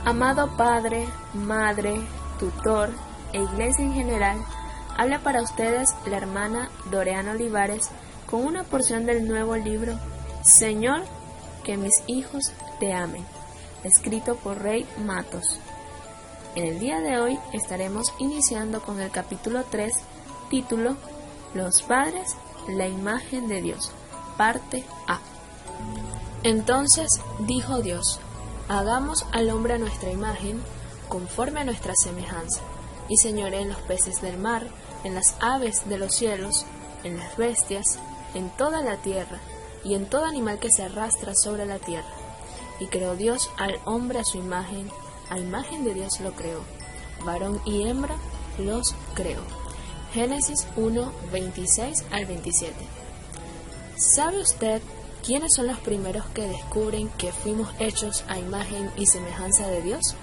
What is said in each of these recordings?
Amado Padre, Madre, Tutor e Iglesia en general, habla para ustedes la hermana Doreana Olivares con una porción del nuevo libro Señor, que mis hijos te amen, escrito por Rey Matos. En el día de hoy estaremos iniciando con el capítulo 3, título Los padres, la imagen de Dios, parte A. Entonces dijo Dios: hagamos al hombre a nuestra imagen, conforme a nuestra semejanza, y señoree en los peces del mar, en las aves de los cielos, en las bestias, en toda la tierra, y en todo animal que se arrastra sobre la tierra. Y creó Dios al hombre a su imagen, a imagen de Dios lo creó, varón y hembra los creó. Génesis 1, 26 al 27. ¿Sabe usted quiénes son los primeros que descubren que fuimos hechos a imagen y semejanza de Dios?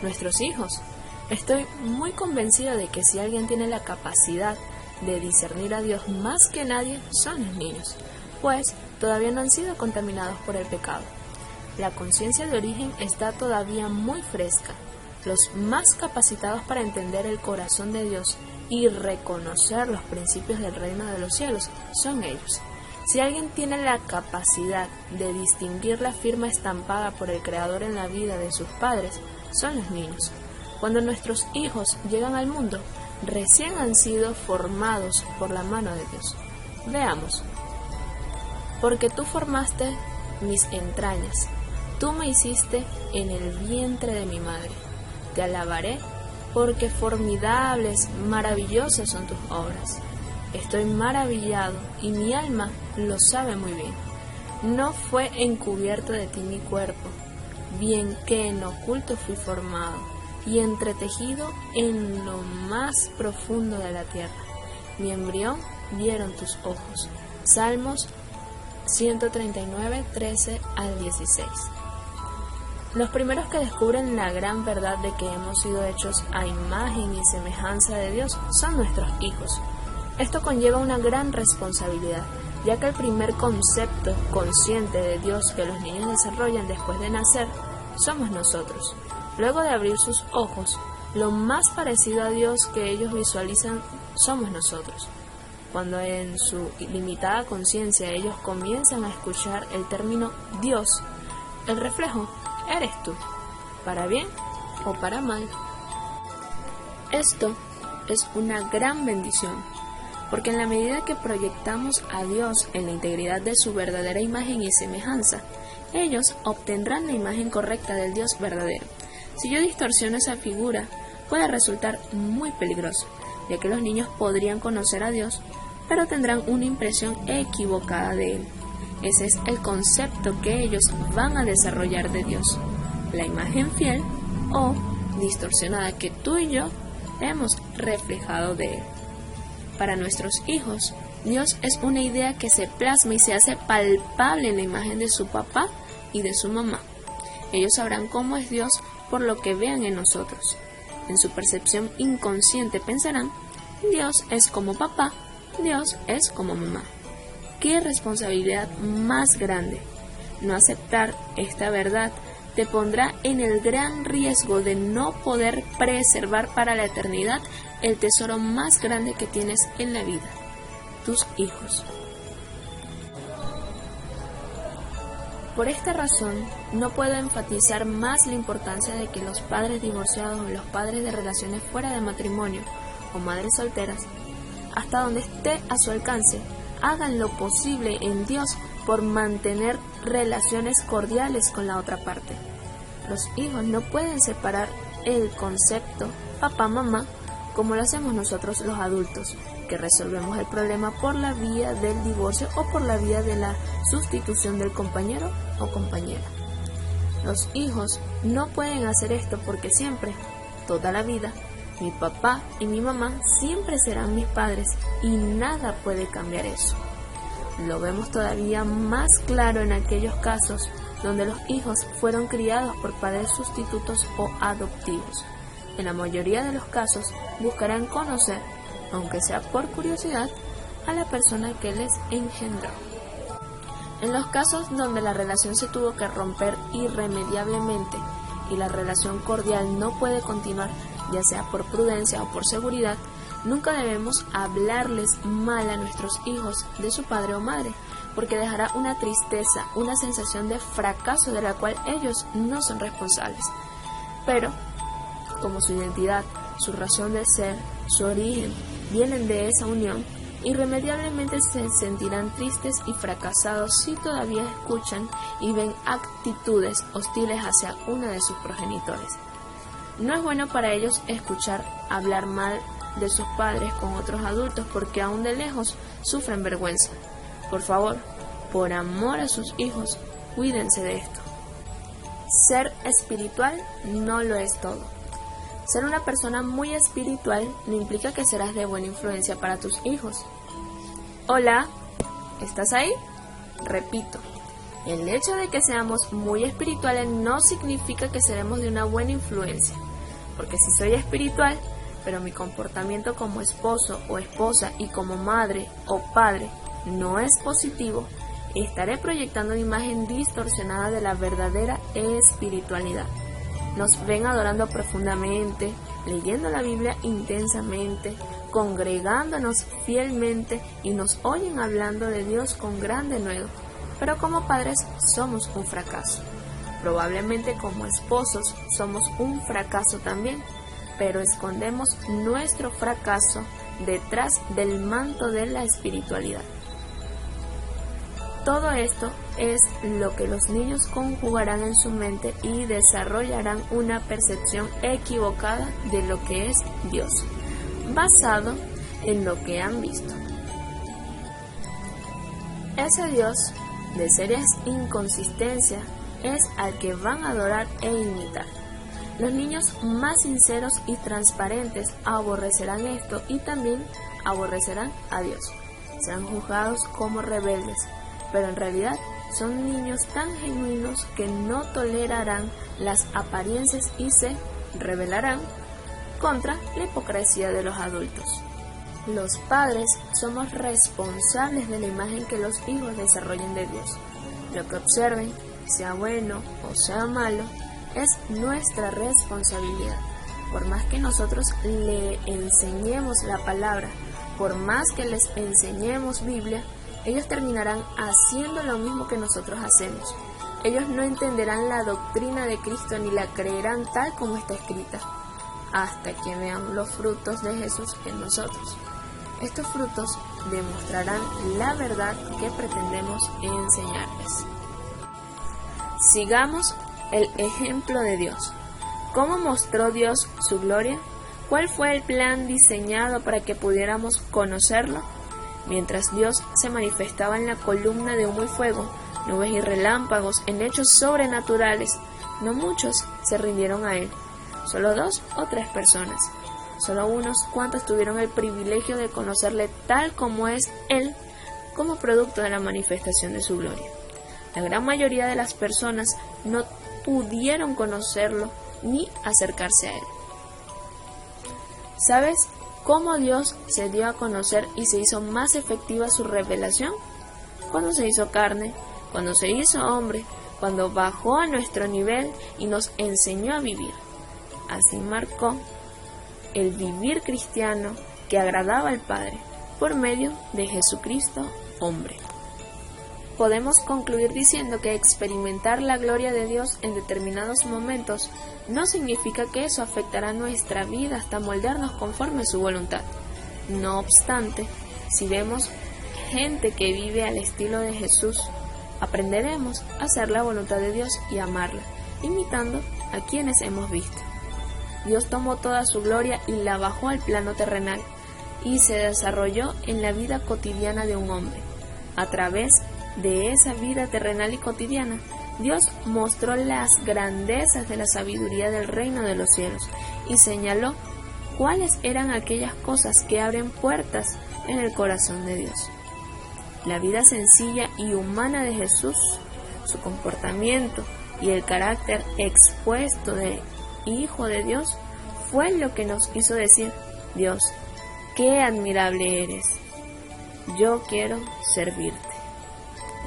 Nuestros hijos. Estoy muy convencida de que si alguien tiene la capacidad de discernir a Dios más que nadie, son los niños, pues todavía no han sido contaminados por el pecado. La conciencia de origen está todavía muy fresca. Los más capacitados para entender el corazón de Dios y reconocer los principios del reino de los cielos son ellos. Si alguien tiene la capacidad de distinguir la firma estampada por el Creador en la vida de sus padres, son los niños. Cuando nuestros hijos llegan al mundo, recién han sido formados por la mano de Dios. Veamos. Porque tú formaste mis entrañas, tú me hiciste en el vientre de mi madre. Te alabaré, porque formidables, maravillosas son tus obras. Estoy maravillado, y mi alma lo sabe muy bien. No fue encubierto de ti mi cuerpo, bien que en oculto fui formado, y entretejido en lo más profundo de la tierra. Mi embrión vieron tus ojos. Salmos 139, 13 al 16. Los primeros que descubren la gran verdad de que hemos sido hechos a imagen y semejanza de Dios son nuestros hijos. Esto conlleva una gran responsabilidad, ya que el primer concepto consciente de Dios que los niños desarrollan después de nacer somos nosotros. Luego de abrir sus ojos, lo más parecido a Dios que ellos visualizan somos nosotros. Cuando en su limitada conciencia ellos comienzan a escuchar el término Dios, el reflejo eres tú, para bien o para mal. Esto es una gran bendición, porque en la medida que proyectamos a Dios en la integridad de su verdadera imagen y semejanza, ellos obtendrán la imagen correcta del Dios verdadero. Si yo distorsiono esa figura, puede resultar muy peligroso, ya que los niños podrían conocer a Dios, pero tendrán una impresión equivocada de Él. Ese es el concepto que ellos van a desarrollar de Dios, la imagen fiel o distorsionada que tú y yo hemos reflejado de Él. Para nuestros hijos, Dios es una idea que se plasma y se hace palpable en la imagen de su papá y de su mamá. Ellos sabrán cómo es Dios por lo que vean en nosotros. En su percepción inconsciente pensarán: Dios es como papá, Dios es como mamá. ¡Qué responsabilidad más grande! No aceptar esta verdad te pondrá en el gran riesgo de no poder preservar para la eternidad el tesoro más grande que tienes en la vida, tus hijos. Por esta razón, no puedo enfatizar más la importancia de que los padres divorciados o los padres de relaciones fuera de matrimonio o madres solteras, hasta donde esté a su alcance, hagan lo posible en Dios por mantener relaciones cordiales con la otra parte. Los hijos no pueden separar el concepto papá-mamá como lo hacemos nosotros los adultos, que resolvemos el problema por la vía del divorcio o por la vía de la sustitución del compañero o compañera. Los hijos no pueden hacer esto porque siempre, toda la vida, mi papá y mi mamá siempre serán mis padres y nada puede cambiar eso. Lo vemos todavía más claro en aquellos casos donde los hijos fueron criados por padres sustitutos o adoptivos. En la mayoría de los casos buscarán conocer, aunque sea por curiosidad, a la persona que les engendró. En los casos donde la relación se tuvo que romper irremediablemente y la relación cordial no puede continuar, ya sea por prudencia o por seguridad, nunca debemos hablarles mal a nuestros hijos de su padre o madre, porque dejará una tristeza, una sensación de fracaso de la cual ellos no son responsables. Pero, como su identidad, su razón de ser, su origen, vienen de esa unión, irremediablemente se sentirán tristes y fracasados si todavía escuchan y ven actitudes hostiles hacia uno de sus progenitores. No es bueno para ellos escuchar hablar mal de sus padres con otros adultos porque aún de lejos sufren vergüenza. Por favor, por amor a sus hijos, cuídense de esto. Ser espiritual no lo es todo. Ser una persona muy espiritual no implica que serás de buena influencia para tus hijos. Hola, ¿estás ahí? Repito, el hecho de que seamos muy espirituales no significa que seremos de una buena influencia, porque si soy espiritual, pero mi comportamiento como esposo o esposa y como madre o padre no es positivo, estaré proyectando una imagen distorsionada de la verdadera espiritualidad. Nos ven adorando profundamente, leyendo la Biblia intensamente, congregándonos fielmente y nos oyen hablando de Dios con gran denuedo. Pero como padres somos un fracaso. Probablemente como esposos somos un fracaso también, pero escondemos nuestro fracaso detrás del manto de la espiritualidad. Todo esto es lo que los niños conjugarán en su mente y desarrollarán una percepción equivocada de lo que es Dios, basado en lo que han visto. Ese Dios de serias inconsistencias es al que van a adorar e imitar. Los niños más sinceros y transparentes aborrecerán esto y también aborrecerán a Dios. Serán juzgados como rebeldes, pero en realidad son niños tan genuinos que no tolerarán las apariencias y se rebelarán contra la hipocresía de los adultos. Los padres somos responsables de la imagen que los hijos desarrollen de Dios. Lo que observen, sea bueno o sea malo, es nuestra responsabilidad. Por más que nosotros le enseñemos la palabra, por más que les enseñemos Biblia, ellos terminarán haciendo lo mismo que nosotros hacemos. Ellos no entenderán la doctrina de Cristo ni la creerán tal como está escrita, hasta que vean los frutos de Jesús en nosotros. Estos frutos demostrarán la verdad que pretendemos enseñarles. Sigamos el ejemplo de Dios. ¿Cómo mostró Dios su gloria? ¿Cuál fue el plan diseñado para que pudiéramos conocerlo? Mientras Dios se manifestaba en la columna de humo y fuego, nubes y relámpagos, en hechos sobrenaturales, no muchos se rindieron a Él, solo 2 o 3 personas. Solo unos cuantos tuvieron el privilegio de conocerle tal como es Él, como producto de la manifestación de su gloria. La gran mayoría de las personas no pudieron conocerlo ni acercarse a Él. ¿Sabes cómo Dios se dio a conocer y se hizo más efectiva su revelación? Cuando se hizo carne, cuando se hizo hombre, cuando bajó a nuestro nivel y nos enseñó a vivir. Así marcó el vivir cristiano que agradaba al Padre por medio de Jesucristo, hombre. Podemos concluir diciendo que experimentar la gloria de Dios en determinados momentos no significa que eso afectará nuestra vida hasta moldearnos conforme a su voluntad. No obstante, si vemos gente que vive al estilo de Jesús, aprenderemos a hacer la voluntad de Dios y amarla, imitando a quienes hemos visto. Dios tomó toda su gloria y la bajó al plano terrenal y se desarrolló en la vida cotidiana de un hombre. A través de esa vida terrenal y cotidiana, Dios mostró las grandezas de la sabiduría del reino de los cielos y señaló cuáles eran aquellas cosas que abren puertas en el corazón de Dios. La vida sencilla y humana de Jesús, su comportamiento y el carácter expuesto de Hijo de Dios fue lo que nos hizo decir: Dios, qué admirable eres. Yo quiero servirte.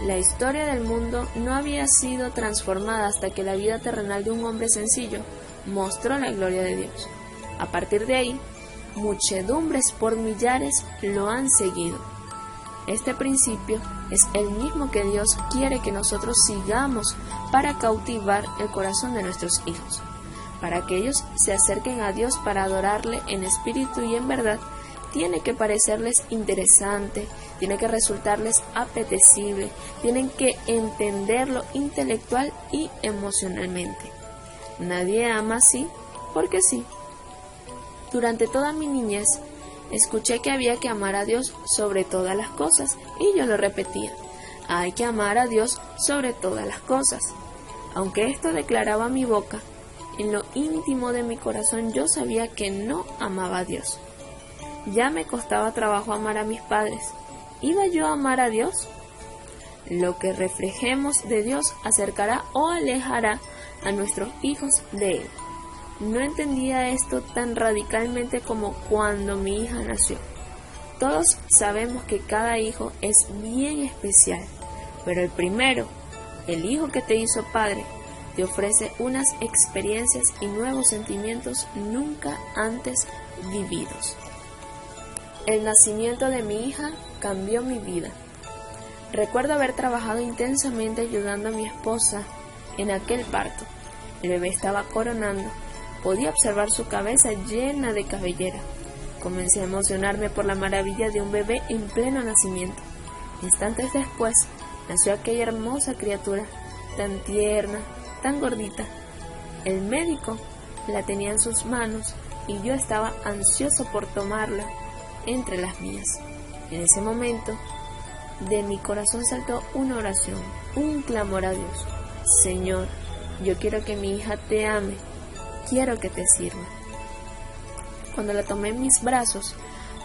La historia del mundo no había sido transformada hasta que la vida terrenal de un hombre sencillo mostró la gloria de Dios. A partir de ahí, muchedumbres por millares lo han seguido. Este principio es el mismo que Dios quiere que nosotros sigamos para cautivar el corazón de nuestros hijos. Para que ellos se acerquen a Dios para adorarle en espíritu y en verdad, tiene que parecerles interesante, tiene que resultarles apetecible, tienen que entenderlo intelectual y emocionalmente. Nadie ama así porque sí. Durante toda mi niñez, escuché que había que amar a Dios sobre todas las cosas y yo lo repetía. Hay que amar a Dios sobre todas las cosas. Aunque esto declaraba mi boca, en lo íntimo de mi corazón yo sabía que no amaba a Dios. Ya me costaba trabajo amar a mis padres. ¿Iba yo a amar a Dios? Lo que reflejemos de Dios acercará o alejará a nuestros hijos de Él. No entendía esto tan radicalmente como cuando mi hija nació. Todos sabemos que cada hijo es bien especial, pero el primero, el hijo que te hizo padre, te ofrece unas experiencias y nuevos sentimientos nunca antes vividos. El nacimiento de mi hija cambió mi vida. Recuerdo haber trabajado intensamente ayudando a mi esposa en aquel parto. El bebé estaba coronando. Podía observar su cabeza llena de cabellera. Comencé a emocionarme por la maravilla de un bebé en pleno nacimiento. Instantes después, nació aquella hermosa criatura, tan tierna, tan gordita. El médico la tenía en sus manos y yo estaba ansioso por tomarla entre las mías. En ese momento, de mi corazón saltó una oración, un clamor a Dios. Señor, yo quiero que mi hija te ame, quiero que te sirva. Cuando la tomé en mis brazos,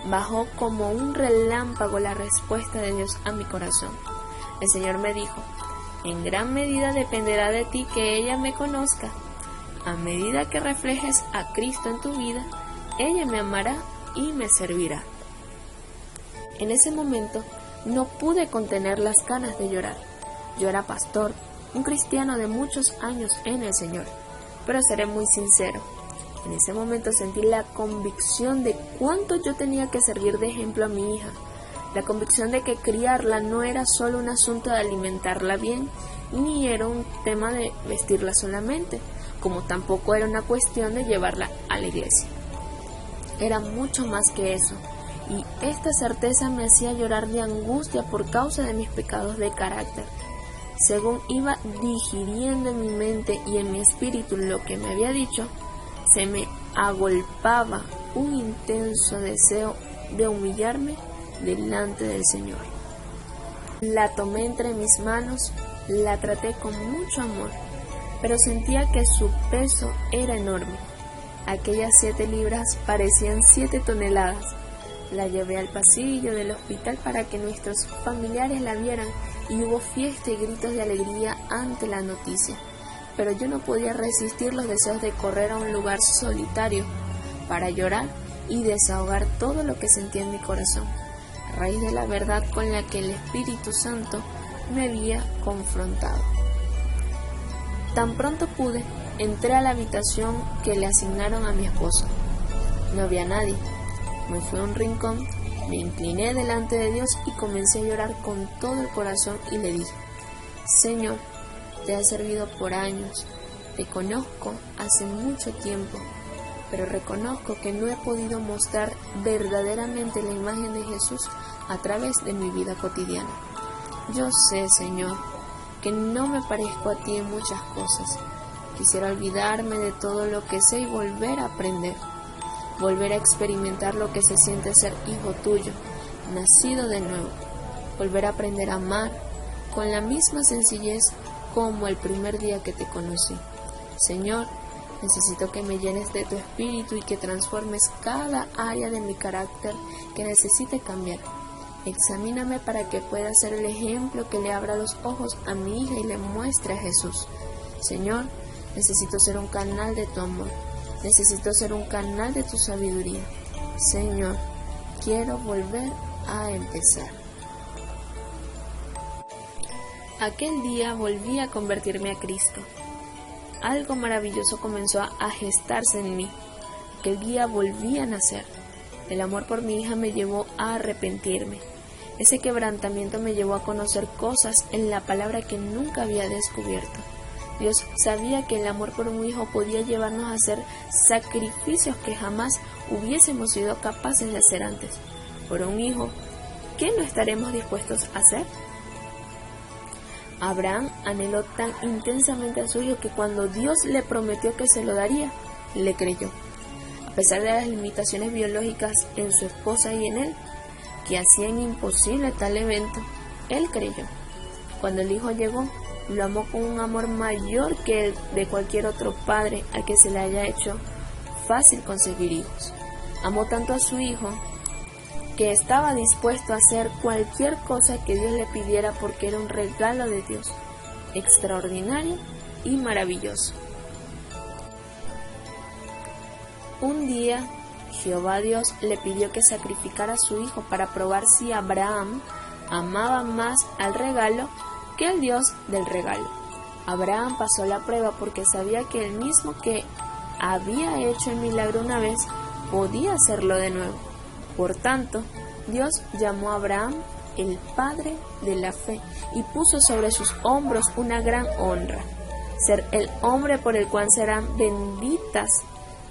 bajó como un relámpago la respuesta de Dios a mi corazón. El Señor me dijo, en gran medida dependerá de ti que ella me conozca. A medida que reflejes a Cristo en tu vida, ella me amará y me servirá. En ese momento no pude contener las ganas de llorar. Yo era pastor, un cristiano de muchos años en el Señor, pero seré muy sincero. En ese momento sentí la convicción de cuánto yo tenía que servir de ejemplo a mi hija, la convicción de que criarla no era solo un asunto de alimentarla bien, ni era un tema de vestirla solamente, como tampoco era una cuestión de llevarla a la iglesia. Era mucho más que eso, y esta certeza me hacía llorar de angustia por causa de mis pecados de carácter. Según iba digiriendo en mi mente y en mi espíritu lo que me había dicho, se me agolpaba un intenso deseo de humillarme delante del Señor. La tomé entre mis manos, la traté con mucho amor, pero sentía que su peso era enorme. Aquellas 7 libras parecían 7 toneladas. La llevé al pasillo del hospital para que nuestros familiares la vieran y hubo fiesta y gritos de alegría ante la noticia. Pero yo no podía resistir los deseos de correr a un lugar solitario para llorar y desahogar todo lo que sentía en mi corazón, a raíz de la verdad con la que el Espíritu Santo me había confrontado. Tan pronto pude, entré a la habitación que le asignaron a mi esposo. No había nadie. Me fui a un rincón, me incliné delante de Dios y comencé a llorar con todo el corazón y le dije, Señor, te he servido por años, te conozco hace mucho tiempo, pero reconozco que no he podido mostrar verdaderamente la imagen de Jesús a través de mi vida cotidiana. Yo sé, Señor, que no me parezco a ti en muchas cosas. Quisiera olvidarme de todo lo que sé y volver a aprender. Volver a experimentar lo que se siente ser hijo tuyo, nacido de nuevo. Volver a aprender a amar con la misma sencillez como el primer día que te conocí. Señor, necesito que me llenes de tu espíritu y que transformes cada área de mi carácter que necesite cambiar. Examíname para que pueda ser el ejemplo que le abra los ojos a mi hija y le muestre a Jesús. Señor, necesito ser un canal de tu amor. Necesito ser un canal de tu sabiduría. Señor, quiero volver a empezar. Aquel día volví a convertirme a Cristo. Algo maravilloso comenzó a gestarse en mí. Aquel día volví a nacer. El amor por mi hija me llevó a arrepentirme. Ese quebrantamiento me llevó a conocer cosas en la palabra que nunca había descubierto. Dios sabía que el amor por un hijo podía llevarnos a hacer sacrificios que jamás hubiésemos sido capaces de hacer antes. Por un hijo, ¿qué no estaremos dispuestos a hacer? Abraham anheló tan intensamente a su hijo que cuando Dios le prometió que se lo daría, le creyó. A pesar de las limitaciones biológicas en su esposa y en él, que hacían imposible tal evento, él creyó. Cuando el hijo llegó, lo amó con un amor mayor que el de cualquier otro padre al que se le haya hecho fácil conseguir hijos. Amó tanto a su hijo que estaba dispuesto a hacer cualquier cosa que Dios le pidiera porque era un regalo de Dios, extraordinario y maravilloso. Un día, Jehová Dios le pidió que sacrificara a su hijo para probar si Abraham amaba más al regalo que al Dios del regalo. Abraham pasó la prueba porque sabía que el mismo que había hecho el milagro una vez, podía hacerlo de nuevo. Por tanto, Dios llamó a Abraham el padre de la fe y puso sobre sus hombros una gran honra, ser el hombre por el cual serán benditas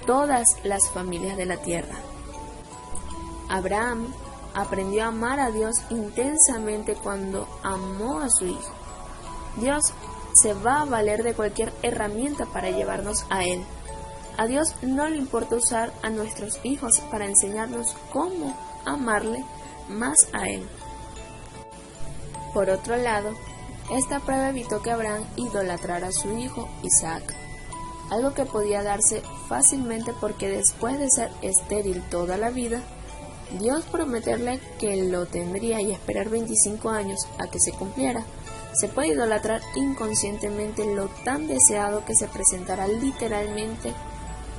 todas las familias de la tierra. Abraham aprendió a amar a Dios intensamente cuando amó a su hijo. Dios se va a valer de cualquier herramienta para llevarnos a Él. A Dios no le importa usar a nuestros hijos para enseñarnos cómo amarle más a Él. Por otro lado, esta prueba evitó que Abraham idolatrara a su hijo Isaac, algo que podía darse fácilmente porque después de ser estéril toda la vida, Dios prometerle que lo tendría y esperar 25 años a que se cumpliera, se puede idolatrar inconscientemente lo tan deseado que se presentará literalmente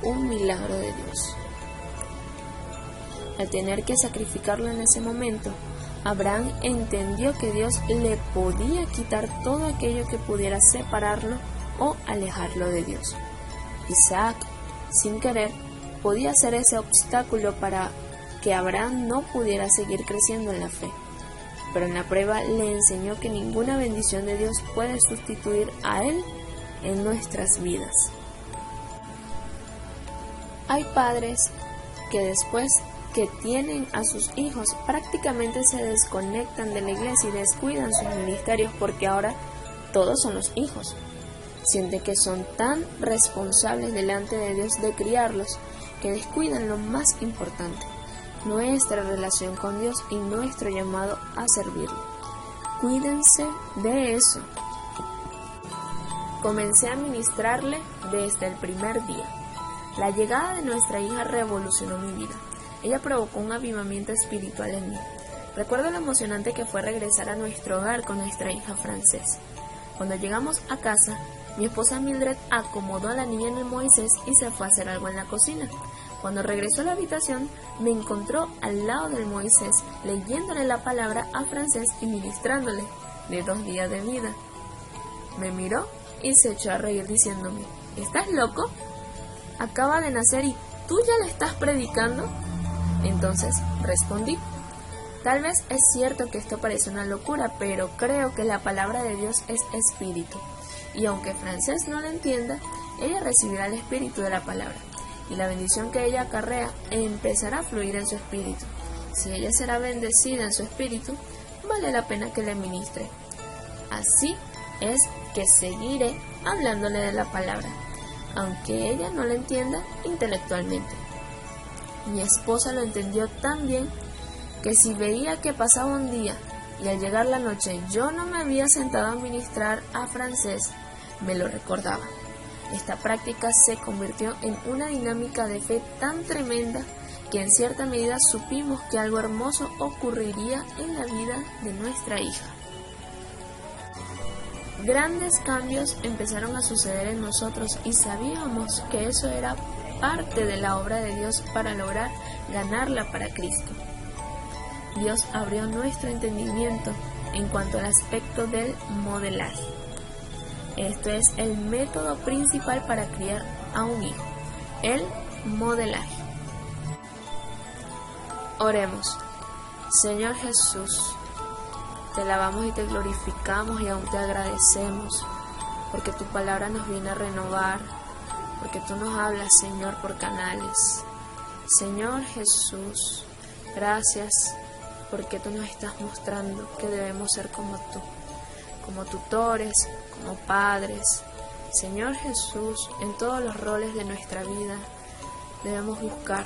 un milagro de Dios. Al tener que sacrificarlo en ese momento, Abraham entendió que Dios le podía quitar todo aquello que pudiera separarlo o alejarlo de Dios. Isaac, sin querer, podía ser ese obstáculo para que Abraham no pudiera seguir creciendo en la fe. Pero en la prueba le enseñó que ninguna bendición de Dios puede sustituir a Él en nuestras vidas. Hay padres que después que tienen a sus hijos prácticamente se desconectan de la iglesia y descuidan sus ministerios porque ahora todos son los hijos. Sienten que son tan responsables delante de Dios de criarlos que descuidan lo más importante, nuestra relación con Dios y nuestro llamado a servirle. Cuídense de eso. Comencé a ministrarle desde el primer día. La llegada de nuestra hija revolucionó mi vida. Ella provocó un avivamiento espiritual en mí. Recuerdo lo emocionante que fue regresar a nuestro hogar con nuestra hija Frances. Cuando llegamos a casa, mi esposa Mildred acomodó a la niña en el Moisés y se fue a hacer algo en la cocina. Cuando regresó a la habitación, me encontró al lado del Moisés, leyéndole la palabra a Frances y ministrándole de 2 días de vida. Me miró y se echó a reír diciéndome, ¿estás loco? Acaba de nacer y ¿tú ya le estás predicando? Entonces respondí, tal vez es cierto que esto parece una locura, pero creo que la palabra de Dios es espíritu. Y aunque Frances no la entienda, ella recibirá el espíritu de la palabra. Y la bendición que ella acarrea empezará a fluir en su espíritu. Si ella será bendecida en su espíritu, vale la pena que le ministre. Así es que seguiré hablándole de la palabra, aunque ella no la entienda intelectualmente. Mi esposa lo entendió tan bien que si veía que pasaba un día y al llegar la noche yo no me había sentado a ministrar a Frances, me lo recordaba. Esta práctica se convirtió en una dinámica de fe tan tremenda que en cierta medida supimos que algo hermoso ocurriría en la vida de nuestra hija. Grandes cambios empezaron a suceder en nosotros y sabíamos que eso era parte de la obra de Dios para lograr ganarla para Cristo. Dios abrió nuestro entendimiento en cuanto al aspecto del modelaje. Esto es el método principal para criar a un hijo, el modelaje. Oremos. Señor Jesús, te alabamos y te glorificamos y aún te agradecemos porque tu palabra nos viene a renovar, porque tú nos hablas, Señor, por canales. Señor Jesús, gracias porque tú nos estás mostrando que debemos ser como tú, como tutores, como padres. Señor Jesús, en todos los roles de nuestra vida debemos buscar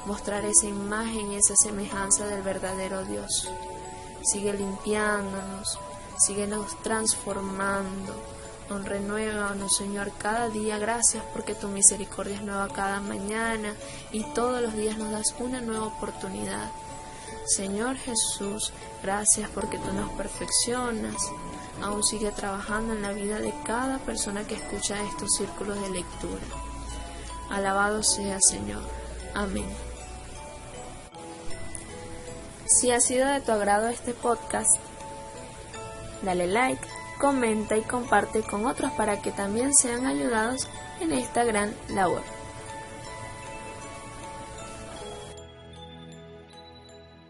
mostrar esa imagen y esa semejanza del verdadero Dios. Sigue limpiándonos, síguenos transformando, renuévanos, Señor, cada día. Gracias porque tu misericordia es nueva cada mañana y todos los días nos das una nueva oportunidad. Señor Jesús, gracias porque tú nos perfeccionas. Aún sigue trabajando en la vida de cada persona que escucha estos círculos de lectura. Alabado sea, Señor. Amén. Si ha sido de tu agrado este podcast, dale like, comenta y comparte con otros para que también sean ayudados en esta gran labor.